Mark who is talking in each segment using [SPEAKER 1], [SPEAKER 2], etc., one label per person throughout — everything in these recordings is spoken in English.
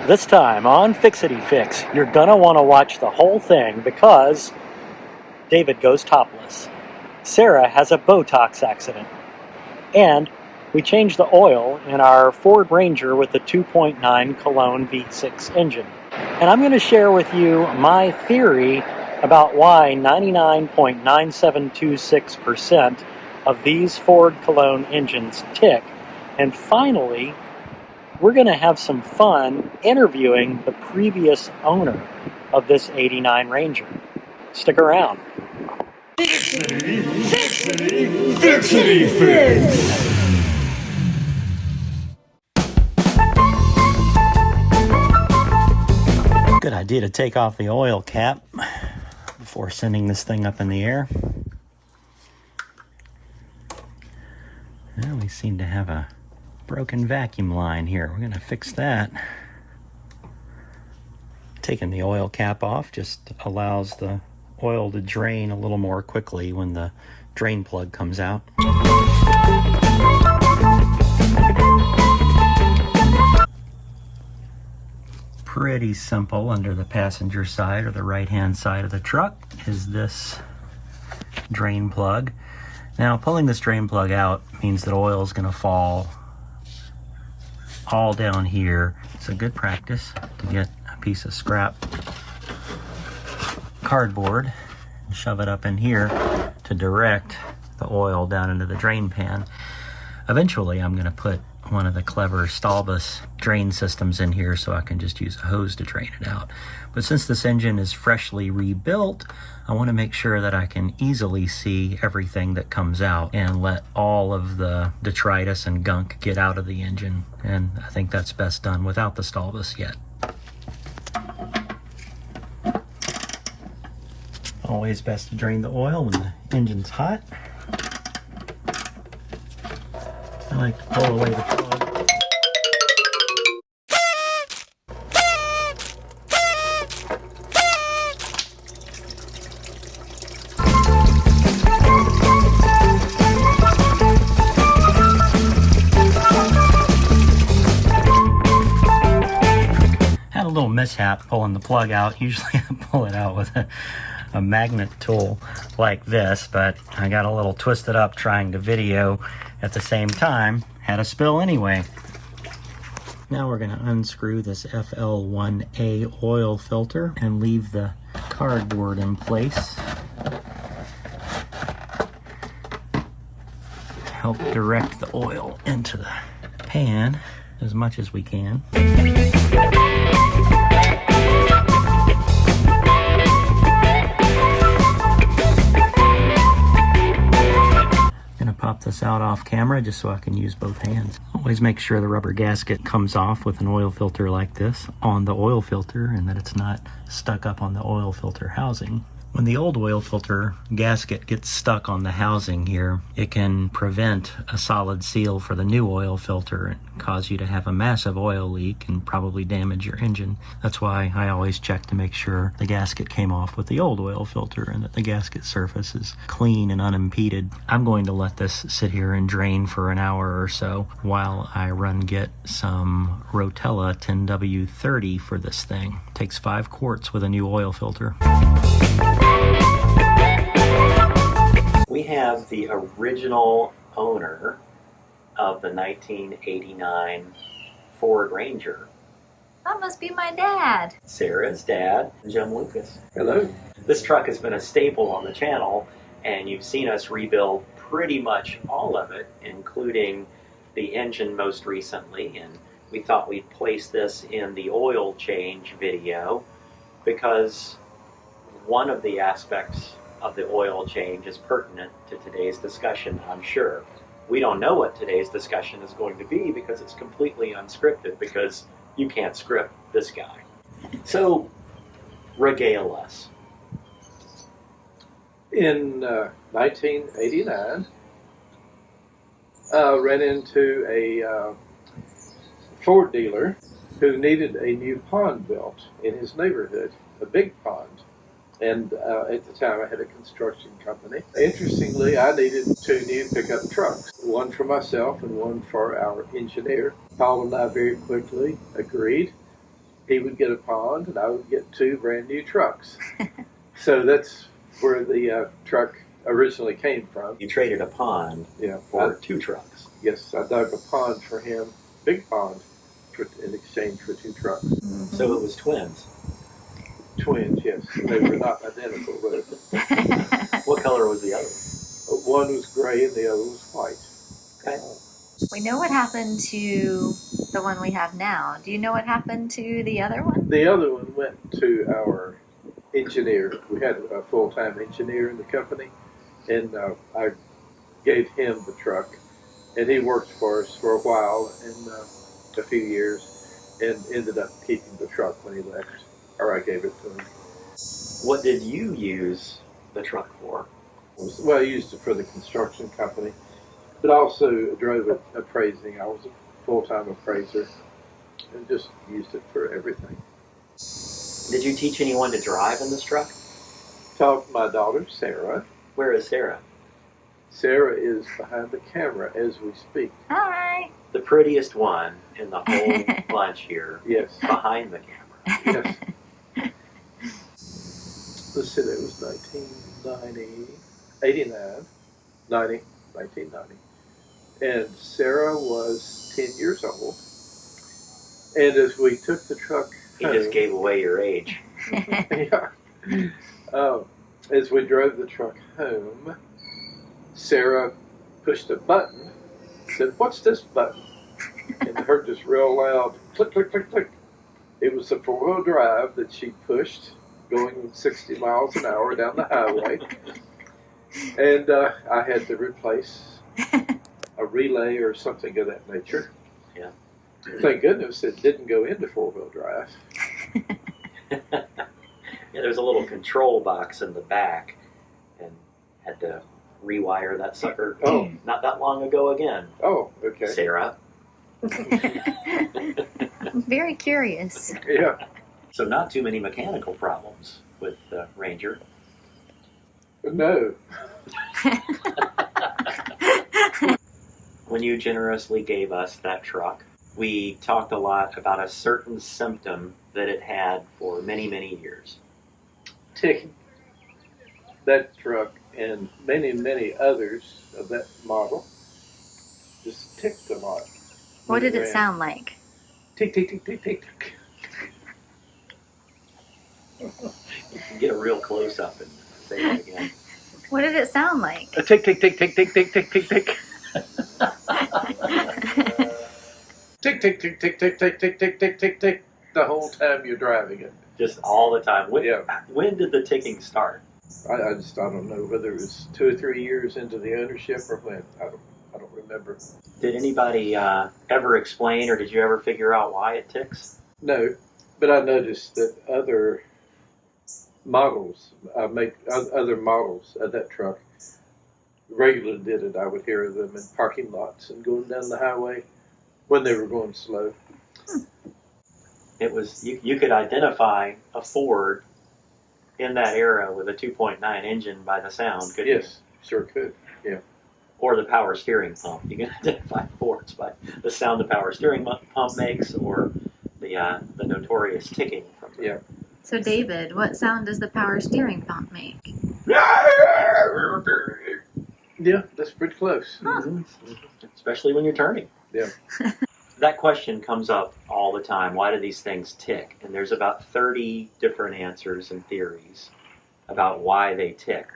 [SPEAKER 1] This time on Fixity Fix, you're gonna want to watch the whole thing because David goes topless, Sarah has a Botox accident, and we changed the oil in our Ford Ranger with the 2.9 Cologne V6 engine. And I'm going to share with you my theory about why 99.9726% of these Ford Cologne engines tick. And finally, we're going to have some fun interviewing the previous owner of this '89 Ranger. Stick around.
[SPEAKER 2] Fixity Fix!
[SPEAKER 1] Good idea to take off the oil cap before sending this thing up in the air. Well, we seem to have a broken vacuum line here. We're going to fix that. Taking the oil cap off just allows the oil to drain a little more quickly when the drain plug comes out. Pretty simple. Under the passenger side or the right hand side of the truck is this drain plug. Now, pulling this drain plug out means that oil is going to fall all down here. It's a good practice to get a piece of scrap cardboard and shove it up in here to direct the oil down into the drain pan. Eventually, I'm going to put one of the clever Stahlbus drain systems in here so I can just use a hose to drain it out. But since this engine is freshly rebuilt, I want to make sure that I can easily see everything that comes out and let all of the detritus and gunk get out of the engine. And I think that's best done without the Stahlbus yet. Always best to drain the oil when the engine's hot. I like to pull away the plug. Had a little mishap pulling the plug out. Usually I pull it out with a magnet tool like this, but I got a little twisted up trying to video at the same time. Had a spill anyway. Now we're going to unscrew this FL1A oil filter and leave the cardboard in place to help direct the oil into the pan as much as we can. Pop this out off camera just so I can use both hands. Always make sure the rubber gasket comes off with an oil filter like this on the oil filter and that it's not stuck up on the oil filter housing. When the old oil filter gasket gets stuck on the housing here, it can prevent a solid seal for the new oil filter and cause you to have a massive oil leak and probably damage your engine. That's why I always check to make sure the gasket came off with the old oil filter and that the gasket surface is clean and unimpeded. I'm going to let this sit here and drain for an hour or so while I run get some Rotella 10W30 for this thing. It takes 5 quarts with a new oil filter. We have the original owner of the 1989 Ford Ranger.
[SPEAKER 3] That must be my dad.
[SPEAKER 1] Sarah's dad, Jim Lucas.
[SPEAKER 2] Hello.
[SPEAKER 1] This truck has been a staple on the channel, and you've seen us rebuild pretty much all of it, including the engine most recently, and we thought we'd place this in the oil change video because one of the aspects of the oil change is pertinent to today's discussion, I'm sure. We don't know what today's discussion is going to be because it's completely unscripted, because you can't script this guy. So, regale us.
[SPEAKER 2] In 1989, ran into a Ford dealer who needed a new pond built in his neighborhood, a big pond. And at the time I had a construction company. Interestingly, I needed 2 new pickup trucks, one for myself and one for our engineer. Paul and I very quickly agreed he would get a pond, and I would get 2 brand new trucks. So that's where the truck originally came from.
[SPEAKER 1] You traded a pond for 2 trucks.
[SPEAKER 2] Yes, I dug a pond for him, big pond, in exchange for 2 trucks.
[SPEAKER 1] So it was twins.
[SPEAKER 2] Twins, yes. They were not identical, but
[SPEAKER 1] What color was the other one?
[SPEAKER 2] one was gray and the other was white.
[SPEAKER 1] Okay.
[SPEAKER 3] We know what happened to the one we have now. Do you know what happened to the other one?
[SPEAKER 2] The other one went to our engineer. We had a full-time engineer in the company, and I gave him the truck, and he worked for us for a while, and a few years, and ended up keeping the truck when he left, or I gave it to him.
[SPEAKER 1] What did you use the truck for?
[SPEAKER 2] Well, I used it for the construction company, but also drove it appraising. I was a full-time appraiser, and just used it for everything.
[SPEAKER 1] Did you teach anyone to drive in this truck?
[SPEAKER 2] Taught my daughter, Sarah.
[SPEAKER 1] Where is Sarah?
[SPEAKER 2] Sarah is behind the camera as we speak.
[SPEAKER 3] Hi.
[SPEAKER 1] The prettiest one in the whole bunch here.
[SPEAKER 2] Yes.
[SPEAKER 1] Behind the camera.
[SPEAKER 2] Yes. Let's see, that was 1990. And Sarah was 10 years old. And as we took the truck
[SPEAKER 1] He just gave away your age.
[SPEAKER 2] yeah. As we drove the truck home, Sarah pushed a button, said, "What's this button?" And I heard this real loud click, click, click, click. It was the 4-wheel drive that she pushed going 60 miles an hour down the highway. And I had to replace a relay or something of that nature.
[SPEAKER 1] Yeah.
[SPEAKER 2] Thank goodness it didn't go into 4-wheel drive.
[SPEAKER 1] Yeah, there's a little control box in the back, and had to rewire that sucker not that long ago again.
[SPEAKER 2] Oh, okay.
[SPEAKER 1] Sarah.
[SPEAKER 3] I'm very curious.
[SPEAKER 2] Yeah.
[SPEAKER 1] So not too many mechanical problems with Ranger.
[SPEAKER 2] No.
[SPEAKER 1] When you generously gave us that truck, we talked a lot about a certain symptom that it had for many, many years.
[SPEAKER 2] Ticking. That truck and many, many others of that model just ticked a lot.
[SPEAKER 3] What did it sound like?
[SPEAKER 2] Tick, tick, tick, tick, tick, tick.
[SPEAKER 1] You can get a real close up and say it again.
[SPEAKER 3] What did it sound like?
[SPEAKER 2] A tick, tick, tick, tick, tick, tick, tick, tick, tick. Tick, tick, tick, tick, tick, tick, tick, tick, tick, tick, tick. The whole time you're driving it.
[SPEAKER 1] Just all the time.
[SPEAKER 2] Yeah.
[SPEAKER 1] When did the ticking start?
[SPEAKER 2] I don't know whether it was 2 or 3 years into the ownership or when. I don't remember.
[SPEAKER 1] Did anybody ever explain, or did you ever figure out why it ticks?
[SPEAKER 2] No, but I noticed that other models, other models of that truck regularly did it. I would hear them in parking lots and going down the highway when they were going slow.
[SPEAKER 1] It was you could identify a Ford in that era with a 2.9 engine by the sound, couldn't you?
[SPEAKER 2] Yes, sure could. Yeah.
[SPEAKER 1] Or the power steering pump. You can identify Fords by the sound the power steering pump makes, or the notorious ticking from the...
[SPEAKER 2] Yeah.
[SPEAKER 3] So David, what sound does the power steering pump make?
[SPEAKER 2] Yeah, that's pretty close.
[SPEAKER 3] Huh.
[SPEAKER 1] Mm-hmm. Especially when you're turning.
[SPEAKER 2] Yeah.
[SPEAKER 1] That question comes up all the time. Why do these things tick? And there's about 30 different answers and theories about why they tick.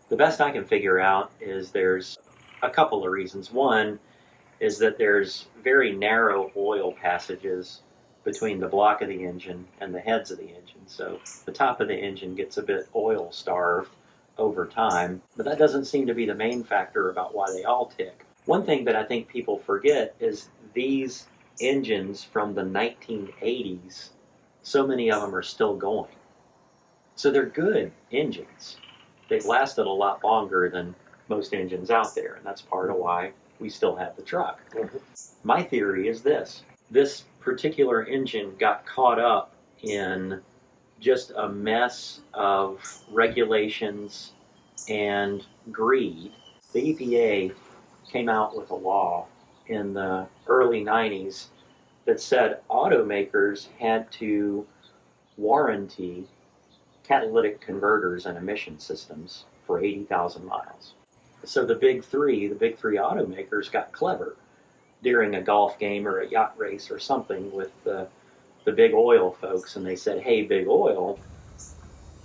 [SPEAKER 1] The best I can figure out is there's a couple of reasons. One is that there's very narrow oil passages between the block of the engine and the heads of the engine. So the top of the engine gets a bit oil starved over time, but that doesn't seem to be the main factor about why they all tick. One thing that I think people forget is these engines from the 1980s, so many of them are still going. So they're good engines. They've lasted a lot longer than most engines out there, and that's part of why we still have the truck.
[SPEAKER 2] Mhm.
[SPEAKER 1] My theory is this. This particular engine got caught up in just a mess of regulations and greed. The EPA came out with a law in the early 90s that said automakers had to warranty catalytic converters and emission systems for 80,000 miles. So the big three automakers got clever during a golf game or a yacht race or something with the big oil folks, and they said, hey, big oil,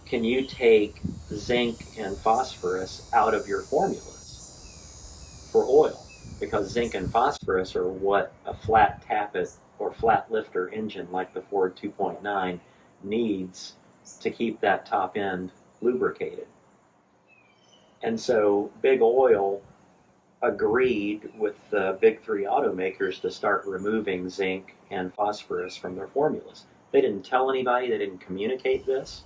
[SPEAKER 1] can you take zinc and phosphorus out of your formulas for oil? Because zinc and phosphorus are what a flat-tappet or flat lifter engine like the Ford 2.9 needs to keep that top end lubricated. And so big oil agreed with the big three automakers to start removing zinc and phosphorus from their formulas. They didn't tell anybody, they didn't communicate this.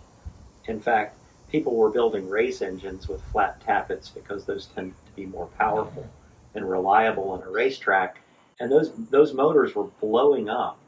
[SPEAKER 1] In fact, people were building race engines with flat tappets because those tend to be more powerful and reliable on a racetrack. And those motors were blowing up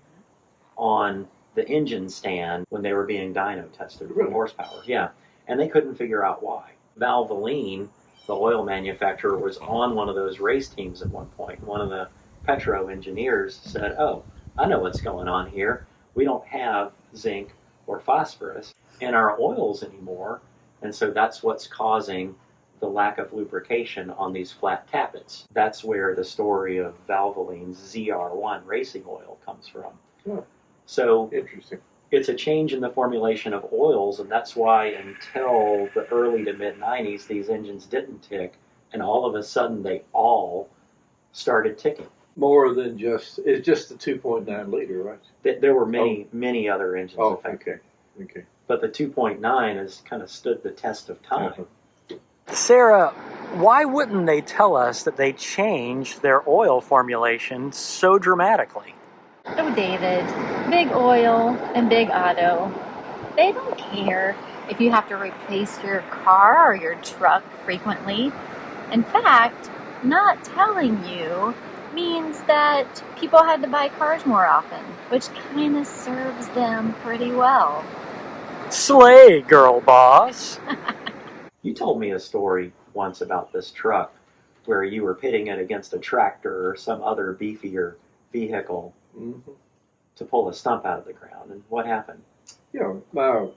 [SPEAKER 1] on the engine stand when they were being dyno tested for horsepower. Yeah, and they couldn't figure out why. Valvoline, the oil manufacturer, was on one of those race teams at one point. One of the Petro engineers said, oh, I know what's going on here. We don't have zinc or phosphorus in our oils anymore, and so that's what's causing the lack of lubrication on these flat tappets. That's where the story of Valvoline's ZR1 racing oil comes from.
[SPEAKER 2] Oh,
[SPEAKER 1] so
[SPEAKER 2] interesting.
[SPEAKER 1] It's a change in the formulation of oils, and that's why until the early to mid-90s, these engines didn't tick, and all of a sudden they all started ticking.
[SPEAKER 2] More than it's just the 2.9 liter, right?
[SPEAKER 1] There were many other engines affected.
[SPEAKER 2] Okay.
[SPEAKER 1] But the 2.9 has kind of stood the test of time.
[SPEAKER 2] Uh-huh.
[SPEAKER 1] Sarah, why wouldn't they tell us that they changed their oil formulation so dramatically?
[SPEAKER 3] Oh, David, big oil and big auto, they don't care if you have to replace your car or your truck frequently. In fact, not telling you means that people had to buy cars more often, which kind of serves them pretty well.
[SPEAKER 1] Slay, girl boss! You told me a story once about this truck where you were pitting it against a tractor or some other beefier vehicle to pull a stump out of the ground. And what happened?
[SPEAKER 2] Yeah, my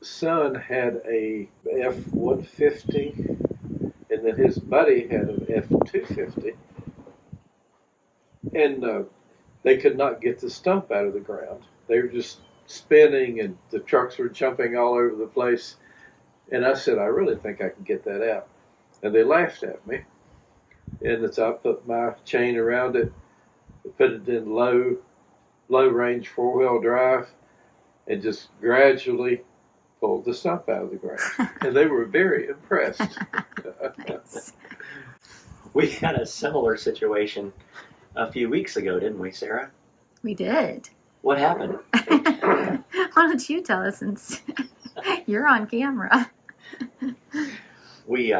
[SPEAKER 2] son had a F-150, and then his buddy had an F-250, and they could not get the stump out of the ground. They were just spinning, and the trucks were jumping all over the place. And I said, I really think I can get that out. And they laughed at me. And so I put my chain around it, put it in low range 4-wheel drive, and just gradually pulled the stump out of the ground. And they were very impressed.
[SPEAKER 3] Nice.
[SPEAKER 1] We had a similar situation a few weeks ago, didn't we, Sarah?
[SPEAKER 3] We did.
[SPEAKER 1] What happened?
[SPEAKER 3] Why don't you tell us since you're on camera?
[SPEAKER 1] We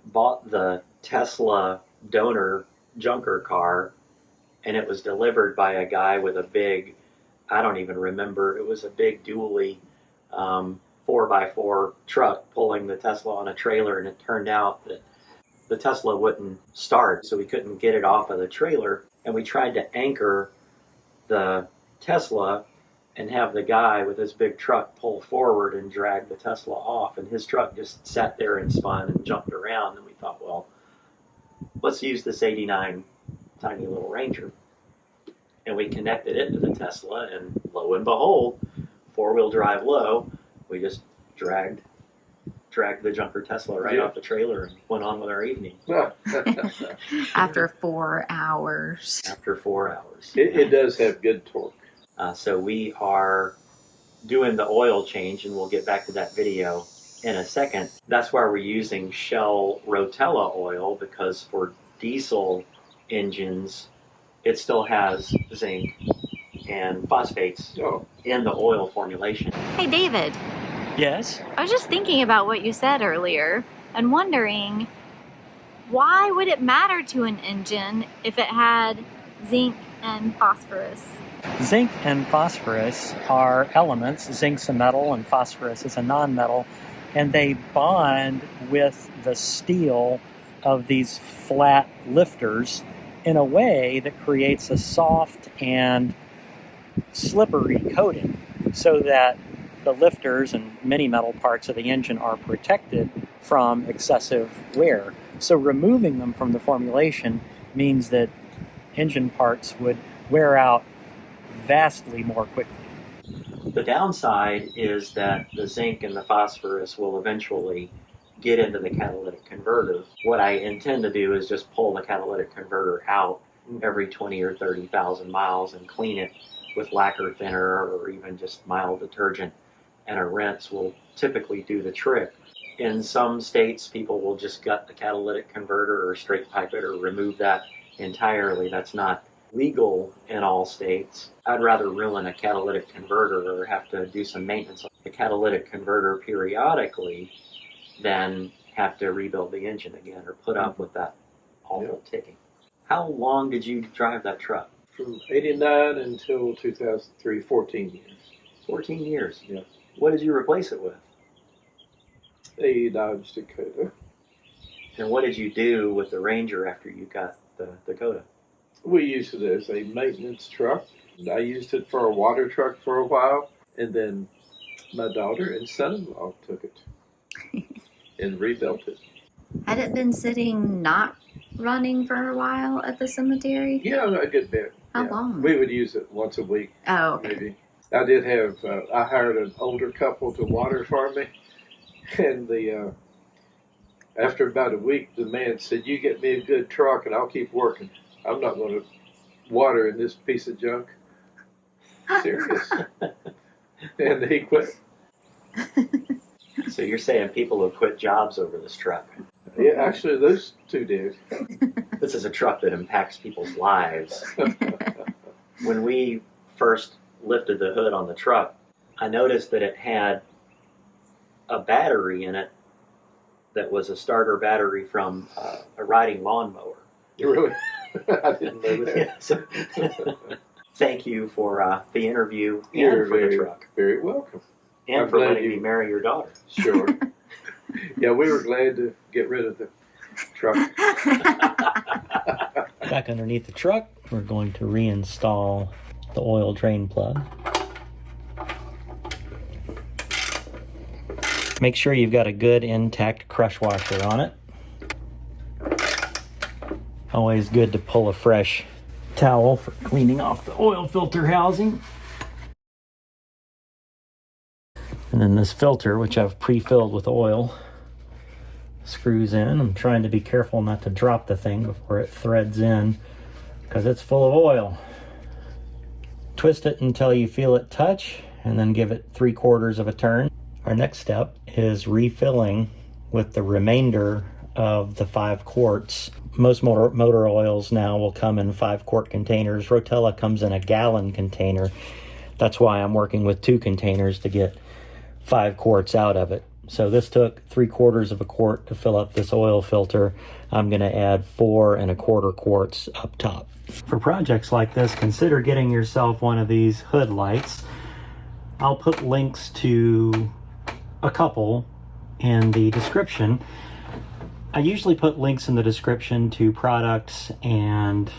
[SPEAKER 1] bought the Tesla donor junker car, and it was delivered by a guy with a big, I don't even remember, it was a big dually 4x4 truck pulling the Tesla on a trailer, and it turned out that the Tesla wouldn't start, so we couldn't get it off of the trailer, and we tried to anchor the Tesla and have the guy with his big truck pull forward and drag the Tesla off, and his truck just sat there and spun and jumped around, and we thought, well, let's use this 89 tiny little Ranger. And we connected it to the Tesla, and lo and behold, 4-wheel drive low, we just dragged the junker Tesla right off the trailer and went on with our evening.
[SPEAKER 3] After 4 hours.
[SPEAKER 1] After 4 hours.
[SPEAKER 2] It does have good torque.
[SPEAKER 1] So we are doing the oil change, and we'll get back to that video in a second. That's why we're using Shell Rotella oil, because for diesel engines, it still has zinc and phosphates in the oil formulation.
[SPEAKER 3] Hey, David.
[SPEAKER 1] Yes?
[SPEAKER 3] I was just thinking about what you said earlier and wondering, why would it matter to an engine if it had zinc and phosphorus?
[SPEAKER 1] Zinc and phosphorus are elements. Zinc's a metal and phosphorus is a non-metal, and they bond with the steel of these flat lifters in a way that creates a soft and slippery coating so that the lifters and many metal parts of the engine are protected from excessive wear. So removing them from the formulation means that engine parts would wear out vastly more quickly. The downside is that the zinc and the phosphorus will eventually get into the catalytic converter. What I intend to do is just pull the catalytic converter out every 20 or 30,000 miles and clean it with lacquer thinner or even just mild detergent, and a rinse will typically do the trick. In some states, people will just gut the catalytic converter or straight pipe it or remove that entirely. That's not legal in all states. I'd rather ruin a catalytic converter or have to do some maintenance on the catalytic converter periodically than have to rebuild the engine again or put up with that awful ticking. How long did you drive that truck?
[SPEAKER 2] From 89 until 2003, 14 years.
[SPEAKER 1] 14 years?
[SPEAKER 2] Yeah.
[SPEAKER 1] What did you replace it with?
[SPEAKER 2] A Dodge Dakota.
[SPEAKER 1] And what did you do with the Ranger after you got the Dakota?
[SPEAKER 2] We used it as a maintenance truck. I used it for a water truck for a while, and then my daughter and son-in-law took it and rebuilt it.
[SPEAKER 3] Had it been sitting not running for a while at the cemetery?
[SPEAKER 2] Yeah, a good bit.
[SPEAKER 3] How long?
[SPEAKER 2] We would use it once a week.
[SPEAKER 3] Oh, okay.
[SPEAKER 2] Maybe. I did have, I hired an older couple to water for me, and after about a week, the man said, "You get me a good truck and I'll keep working. I'm not going to water in this piece of junk." Serious. And he quit.
[SPEAKER 1] So you're saying people have quit jobs over this truck?
[SPEAKER 2] Yeah, actually, those two did.
[SPEAKER 1] This is a truck that impacts people's lives. When we first lifted the hood on the truck, I noticed that it had a battery in it that was a starter battery from a riding lawnmower.
[SPEAKER 2] Really? I didn't know that.
[SPEAKER 1] Yeah, so thank you for the interview and
[SPEAKER 2] You're
[SPEAKER 1] for the truck.
[SPEAKER 2] very welcome.
[SPEAKER 1] And
[SPEAKER 2] I'm
[SPEAKER 1] for
[SPEAKER 2] glad
[SPEAKER 1] letting
[SPEAKER 2] you-
[SPEAKER 1] me marry your daughter.
[SPEAKER 2] Sure. Yeah, we were glad to get rid of the truck.
[SPEAKER 1] Back underneath the truck, we're going to reinstall the oil drain plug. Make sure you've got a good intact crush washer on it. Always good to pull a fresh towel for cleaning off the oil filter housing. And then this filter, which I've pre-filled with oil, screws in. I'm trying to be careful not to drop the thing before it threads in because it's full of oil. Twist it until you feel it touch and then give it 3/4 of a turn. Our next step is refilling with the remainder of the 5 quarts. Most motor oils now will come in 5-quart containers. Rotella comes in a gallon container. That's why I'm working with 2 containers to get 5 quarts out of it. So this took 3/4 of a quart to fill up this oil filter. I'm going to add 4 1/4 quarts up top. For projects like this, consider getting yourself one of these hood lights. I'll put links to a couple in the description. I usually put links in the description to products and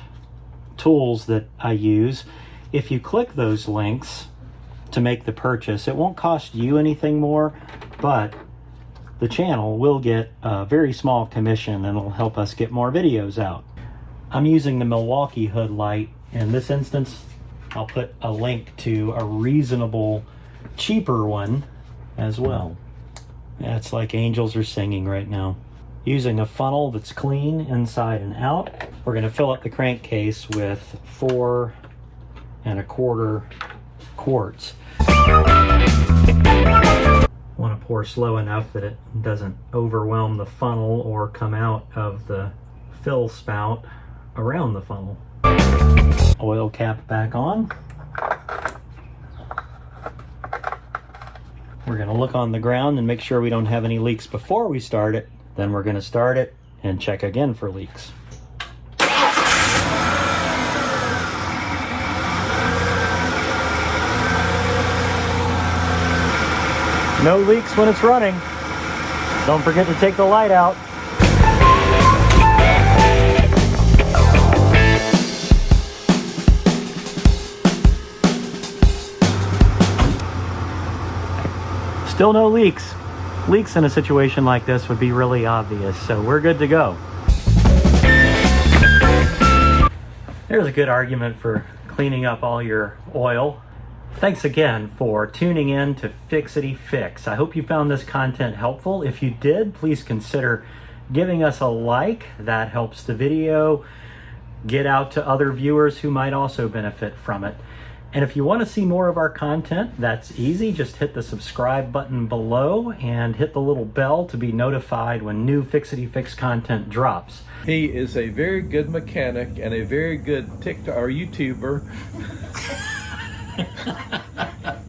[SPEAKER 1] tools that I use. If you click those links to make the purchase, it won't cost you anything more, but the channel will get a very small commission and it'll help us get more videos out. I'm using the Milwaukee hood light. In this instance, I'll put a link to a reasonable, cheaper one as well. Yeah, it's like angels are singing right now. Using a funnel that's clean inside and out, we're going to fill up the crankcase with 4 1/4 quarts. Want to pour slow enough that it doesn't overwhelm the funnel or come out of the fill spout around the funnel. Oil cap back on. We're going to look on the ground and make sure we don't have any leaks before we start it. Then we're going to start it and check again for leaks. No leaks when it's running. Don't forget to take the light out. Still no leaks. Leaks in a situation like this would be really obvious, so we're good to go. There's a good argument for cleaning up all your oil. Thanks again for tuning in to Fixity Fix. I hope you found this content helpful. If you did, please consider giving us a like. That helps the video get out to other viewers who might also benefit from it. And if you want to see more of our content, that's easy. Just hit the subscribe button below and hit the little bell to be notified when new Fixity Fix content drops.
[SPEAKER 2] He is a very good mechanic and a very good TikTok or YouTuber.